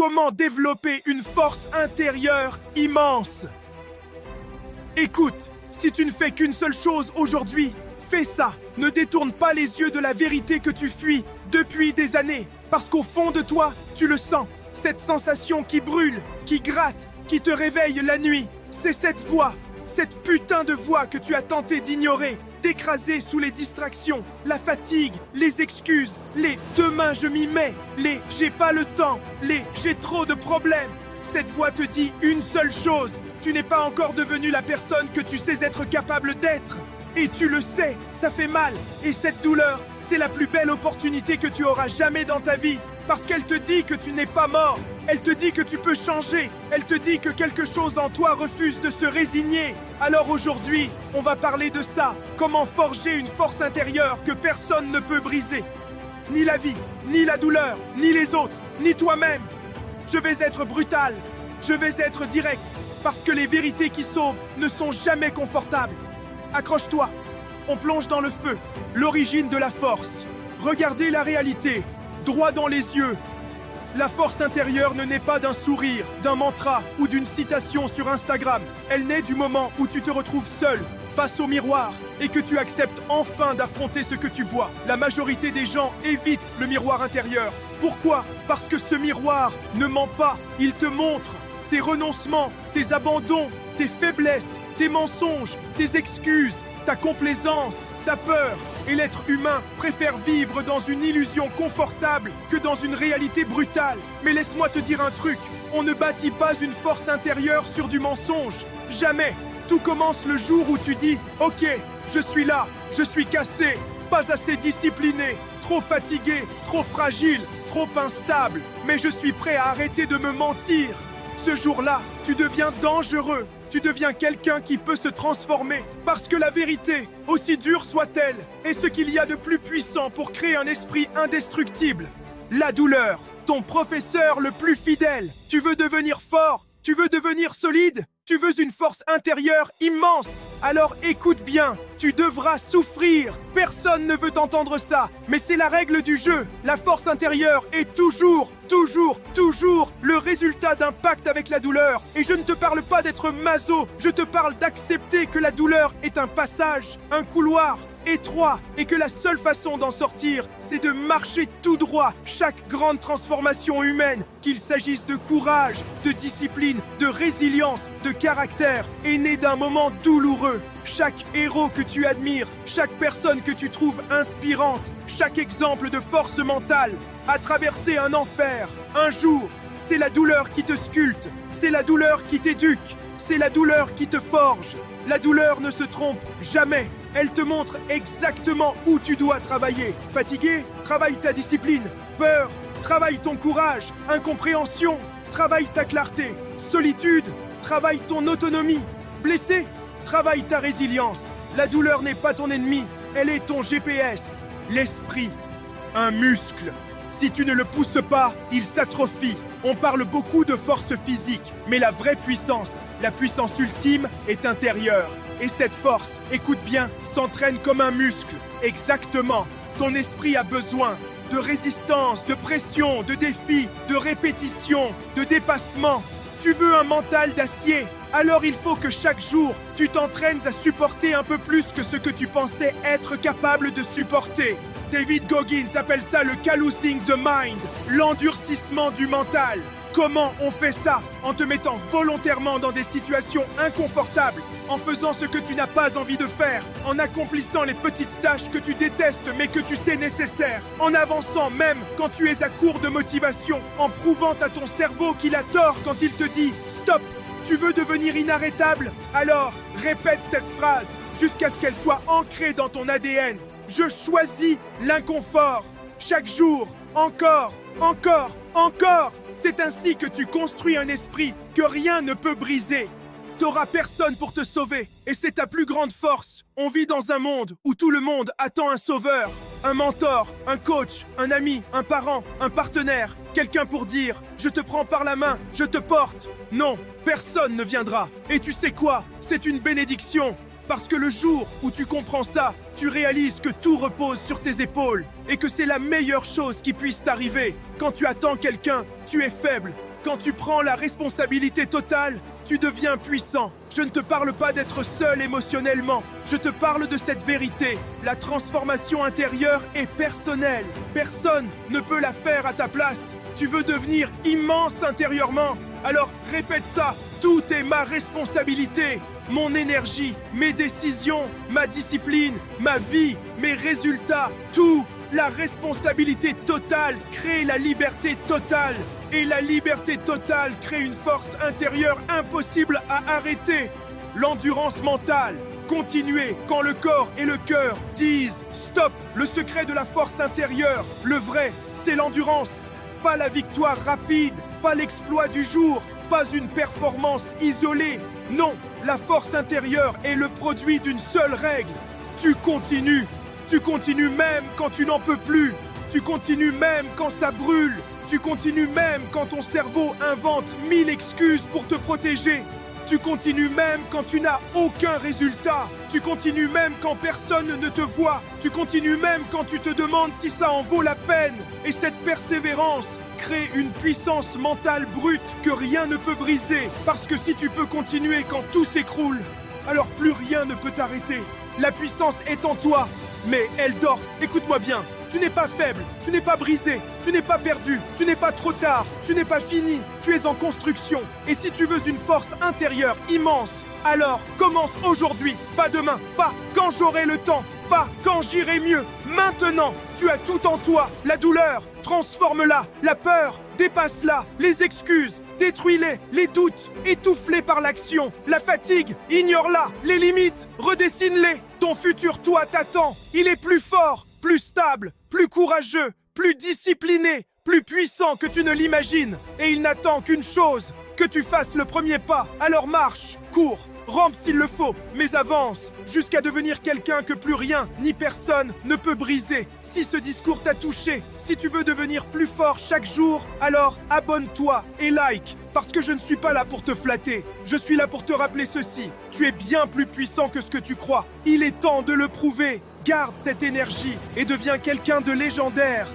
Comment développer une force intérieure immense? Écoute, si tu ne fais qu'une seule chose aujourd'hui, fais ça. Ne détourne pas les yeux de la vérité que tu fuis depuis des années. Parce qu'au fond de toi, tu le sens. Cette sensation qui brûle, qui gratte, qui te réveille la nuit. C'est cette voix, cette putain de voix que tu as tenté d'ignorer, d'écraser sous les distractions, la fatigue, les excuses, les « demain je m'y mets », les « j'ai pas le temps », les « j'ai trop de problèmes ». Cette voix te dit une seule chose, tu n'es pas encore devenu la personne que tu sais être capable d'être. Et tu le sais, ça fait mal. Et cette douleur, c'est la plus belle opportunité que tu auras jamais dans ta vie. Parce qu'elle te dit que tu n'es pas mort. Elle te dit que tu peux changer. Elle te dit que quelque chose en toi refuse de se résigner. Alors aujourd'hui, on va parler de ça. Comment forger une force intérieure que personne ne peut briser. Ni la vie, ni la douleur, ni les autres, ni toi-même. Je vais être brutal. Je vais être direct. Parce que les vérités qui sauvent ne sont jamais confortables. Accroche-toi. On plonge dans le feu. L'origine de la force. Regardez la réalité. Droit dans les yeux. La force intérieure ne naît pas d'un sourire, d'un mantra ou d'une citation sur Instagram. Elle naît du moment où tu te retrouves seul, face au miroir, et que tu acceptes enfin d'affronter ce que tu vois. La majorité des gens évitent le miroir intérieur. Pourquoi? Parce que ce miroir ne ment pas. Il te montre tes renoncements, tes abandons, tes faiblesses, tes mensonges, tes excuses, ta complaisance, ta peur. Et l'être humain préfère vivre dans une illusion confortable que dans une réalité brutale. Mais laisse-moi te dire un truc, on ne bâtit pas une force intérieure sur du mensonge. Jamais. Tout commence le jour où tu dis « Ok, je suis là, je suis cassé, pas assez discipliné, trop fatigué, trop fragile, trop instable, mais je suis prêt à arrêter de me mentir. » Ce jour-là, tu deviens dangereux. Tu deviens quelqu'un qui peut se transformer. Parce que la vérité, aussi dure soit-elle, est ce qu'il y a de plus puissant pour créer un esprit indestructible. La douleur, ton professeur le plus fidèle. Tu veux devenir fort? Tu veux devenir solide? Tu veux une force intérieure immense? Alors écoute bien, tu devras souffrir. Personne ne veut entendre ça, mais c'est la règle du jeu. La force intérieure est toujours le résultat d'un pacte avec la douleur. Et je ne te parle pas d'être maso, je te parle d'accepter que la douleur est un passage, un couloir étroit, et que la seule façon d'en sortir, c'est de marcher tout droit. Chaque grande transformation humaine, qu'il s'agisse de courage, de discipline, de résilience, de caractère, est née d'un moment douloureux. Chaque héros que tu admires, chaque personne que tu trouves inspirante, chaque exemple de force mentale a traversé un enfer. Un jour, c'est la douleur qui te sculpte, c'est la douleur qui t'éduque, c'est la douleur qui te forge. La douleur ne se trompe jamais. Elle te montre exactement où tu dois travailler. Fatigué? Travaille ta discipline. Peur? Travaille ton courage. Incompréhension? Travaille ta clarté. Solitude? Travaille ton autonomie. Blessé? Travaille ta résilience. La douleur n'est pas ton ennemi, elle est ton GPS. L'esprit, un muscle. Si tu ne le pousses pas, il s'atrophie. On parle beaucoup de force physique, mais la vraie puissance, la puissance ultime, est intérieure. Et cette force, écoute bien, s'entraîne comme un muscle. Exactement. Ton esprit a besoin de résistance, de pression, de défi, de répétition, de dépassement. Tu veux un mental d'acier? Alors il faut que chaque jour, tu t'entraînes à supporter un peu plus que ce que tu pensais être capable de supporter. David Goggins appelle ça le callousing the mind, l'endurcissement du mental. Comment on fait ça? En te mettant volontairement dans des situations inconfortables, en faisant ce que tu n'as pas envie de faire, en accomplissant les petites tâches que tu détestes mais que tu sais nécessaires, en avançant même quand tu es à court de motivation, en prouvant à ton cerveau qu'il a tort quand il te dit « Stop !» Tu veux devenir inarrêtable? Alors, répète cette phrase jusqu'à ce qu'elle soit ancrée dans ton ADN. Je choisis l'inconfort. Chaque jour, encore. C'est ainsi que tu construis un esprit que rien ne peut briser. T'auras personne pour te sauver, et c'est ta plus grande force. On vit dans un monde où tout le monde attend un sauveur, un mentor, un coach, un ami, un parent, un partenaire, quelqu'un pour dire « Je te prends par la main, je te porte ». Non, personne ne viendra. Et tu sais quoi? C'est une bénédiction. Parce que le jour où tu comprends ça, tu réalises que tout repose sur tes épaules et que c'est la meilleure chose qui puisse t'arriver. Quand tu attends quelqu'un, tu es faible. Quand tu prends la responsabilité totale, tu deviens puissant. Je ne te parle pas d'être seul émotionnellement. Je te parle de cette vérité. La transformation intérieure est personnelle. Personne ne peut la faire à ta place. Tu veux devenir immense intérieurement? Alors répète ça. Tout est ma responsabilité. Mon énergie, mes décisions, ma discipline, ma vie, mes résultats, tout. La responsabilité totale crée la liberté totale. Et la liberté totale crée une force intérieure impossible à arrêter. L'endurance mentale. Continuer quand le corps et le cœur disent stop. Le secret de la force intérieure, le vrai, c'est l'endurance. Pas la victoire rapide, pas l'exploit du jour, pas une performance isolée. Non, la force intérieure est le produit d'une seule règle. Tu continues. Tu continues même quand tu n'en peux plus. Tu continues même quand ça brûle. Tu continues même quand ton cerveau invente 1000 excuses pour te protéger. Tu continues même quand tu n'as aucun résultat. Tu continues même quand personne ne te voit. Tu continues même quand tu te demandes si ça en vaut la peine. Et cette persévérance crée une puissance mentale brute que rien ne peut briser. Parce que si tu peux continuer quand tout s'écroule, alors plus rien ne peut t'arrêter. La puissance est en toi. Mais elle dort, écoute-moi bien, tu n'es pas faible, tu n'es pas brisé, tu n'es pas perdu, tu n'es pas trop tard, tu n'es pas fini, tu es en construction. Et si tu veux une force intérieure immense, alors commence aujourd'hui, pas demain, pas quand j'aurai le temps, pas quand j'irai mieux. Maintenant, tu as tout en toi, la douleur, transforme-la, la peur, dépasse-la, les excuses, détruis-les, les doutes, étouffe-les par l'action, la fatigue, ignore-la, les limites, redessine-les. Ton futur toi t'attend, il est plus fort, plus stable, plus courageux, plus discipliné, plus puissant que tu ne l'imagines. Et il n'attend qu'une chose, que tu fasses le premier pas. Alors marche, cours, rampe s'il le faut, mais avance, jusqu'à devenir quelqu'un que plus rien ni personne ne peut briser. Si ce discours t'a touché, si tu veux devenir plus fort chaque jour, alors abonne-toi et like. Parce que je ne suis pas là pour te flatter, je suis là pour te rappeler ceci. Tu es bien plus puissant que ce que tu crois. Il est temps de le prouver. Garde cette énergie et deviens quelqu'un de légendaire.